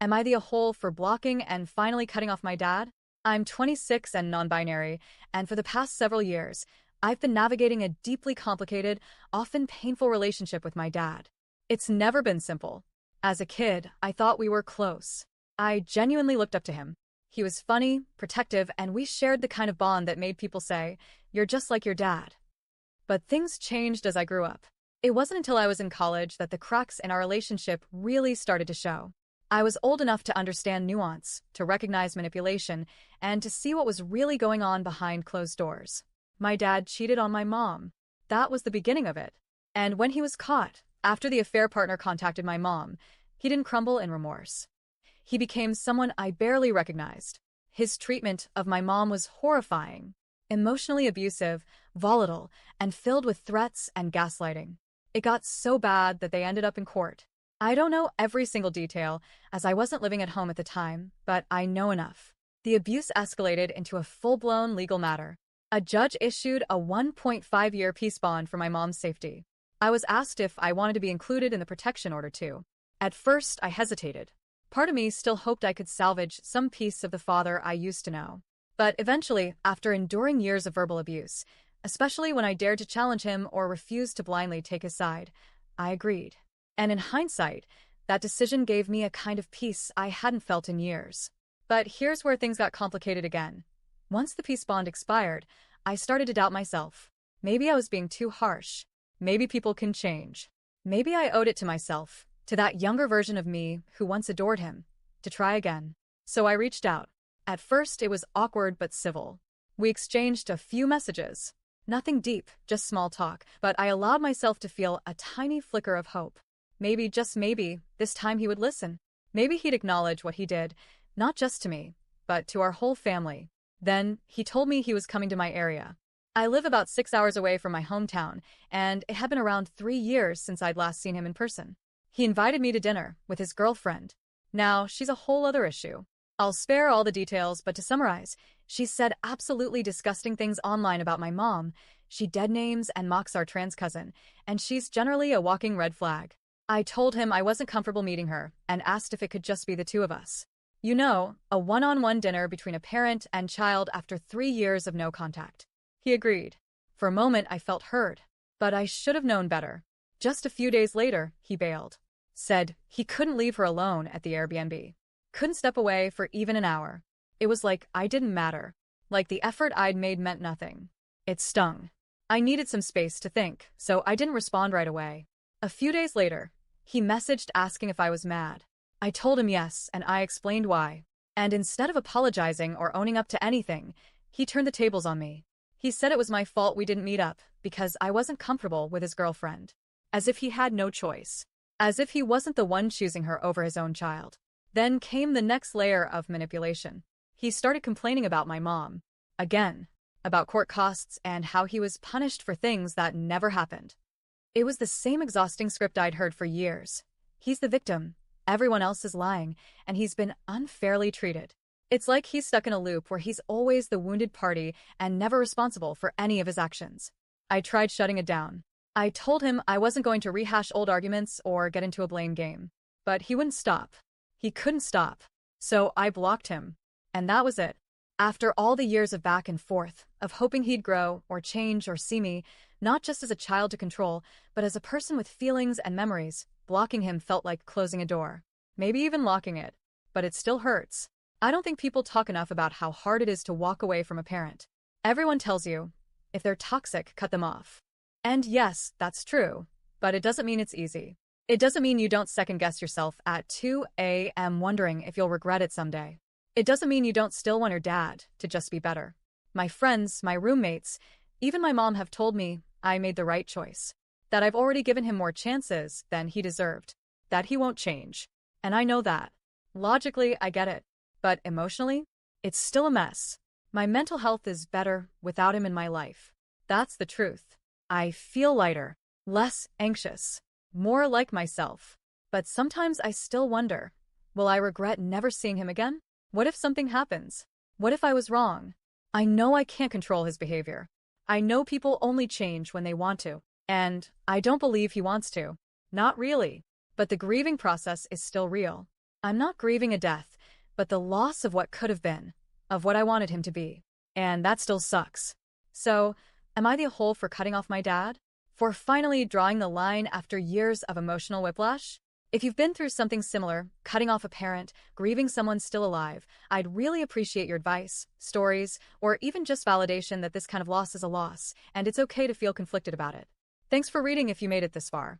Am I the a-hole for blocking and finally cutting off my dad? I'm 26 and non-binary, and for the past several years, I've been navigating a deeply complicated, often painful relationship with my dad. It's never been simple. As a kid, I thought we were close. I genuinely looked up to him. He was funny, protective, and we shared the kind of bond that made people say, "You're just like your dad." But things changed as I grew up. It wasn't until I was in college that the cracks in our relationship really started to show. I was old enough to understand nuance, to recognize manipulation, and to see what was really going on behind closed doors. My dad cheated on my mom. That was the beginning of it. And when he was caught, after the affair partner contacted my mom, he didn't crumble in remorse. He became someone I barely recognized. His treatment of my mom was horrifying, emotionally abusive, volatile, and filled with threats and gaslighting. It got so bad that they ended up in court. I don't know every single detail, as I wasn't living at home at the time, but I know enough. The abuse escalated into a full-blown legal matter. A judge issued a 1.5-year peace bond for my mom's safety. I was asked if I wanted to be included in the protection order too. At first, I hesitated. Part of me still hoped I could salvage some piece of the father I used to know. But eventually, after enduring years of verbal abuse, especially when I dared to challenge him or refused to blindly take his side, I agreed. And in hindsight, that decision gave me a kind of peace I hadn't felt in years. But here's where things got complicated again. Once the peace bond expired, I started to doubt myself. Maybe I was being too harsh. Maybe people can change. Maybe I owed it to myself, to that younger version of me who once adored him, to try again. So I reached out. At first, it was awkward but civil. We exchanged a few messages. Nothing deep, just small talk, but I allowed myself to feel a tiny flicker of hope. Maybe, just maybe, this time he would listen. Maybe he'd acknowledge what he did, not just to me, but to our whole family. Then, he told me he was coming to my area. I live about 6 hours away from my hometown, and it had been around 3 years since I'd last seen him in person. He invited me to dinner with his girlfriend. Now, she's a whole other issue. I'll spare all the details, but to summarize, she said absolutely disgusting things online about my mom. She dead names and mocks our trans cousin, and she's generally a walking red flag. I told him I wasn't comfortable meeting her and asked if it could just be the two of us. You know, a one-on-one dinner between a parent and child after 3 years of no contact. He agreed. For a moment, I felt heard, but I should have known better. Just a few days later, he bailed. Said he couldn't leave her alone at the Airbnb. Couldn't step away for even an hour. It was like I didn't matter. Like the effort I'd made meant nothing. It stung. I needed some space to think, so I didn't respond right away. A few days later, he messaged asking if I was mad. I told him yes, and I explained why. And instead of apologizing or owning up to anything, he turned the tables on me. He said it was my fault we didn't meet up because I wasn't comfortable with his girlfriend. As if he had no choice. As if he wasn't the one choosing her over his own child. Then came the next layer of manipulation. He started complaining about my mom. Again. About court costs and how he was punished for things that never happened. It was the same exhausting script I'd heard for years. He's the victim, everyone else is lying, and he's been unfairly treated. It's like he's stuck in a loop where he's always the wounded party and never responsible for any of his actions. I tried shutting it down. I told him I wasn't going to rehash old arguments or get into a blame game. But he wouldn't stop. He couldn't stop. So I blocked him. And that was it. After all the years of back and forth, of hoping he'd grow or change or see me, not just as a child to control, but as a person with feelings and memories, blocking him felt like closing a door. Maybe even locking it. But it still hurts. I don't think people talk enough about how hard it is to walk away from a parent. Everyone tells you, if they're toxic, cut them off. And yes, that's true. But it doesn't mean it's easy. It doesn't mean you don't second-guess yourself at 2 a.m. wondering if you'll regret it someday. It doesn't mean you don't still want your dad to just be better. My friends, my roommates, even my mom have told me I made the right choice. That I've already given him more chances than he deserved. That he won't change. And I know that. Logically, I get it. But emotionally, it's still a mess. My mental health is better without him in my life. That's the truth. I feel lighter, less anxious, more like myself. But sometimes I still wonder, will I regret never seeing him again? What if something happens? What if I was wrong? I know I can't control his behavior. I know people only change when they want to. And I don't believe he wants to. Not really. But the grieving process is still real. I'm not grieving a death, but the loss of what could have been, of what I wanted him to be. And that still sucks. So, am I the whole for cutting off my dad? For finally drawing the line after years of emotional whiplash? If you've been through something similar, cutting off a parent, grieving someone still alive, I'd really appreciate your advice, stories, or even just validation that this kind of loss is a loss, and it's okay to feel conflicted about it. Thanks for reading if you made it this far.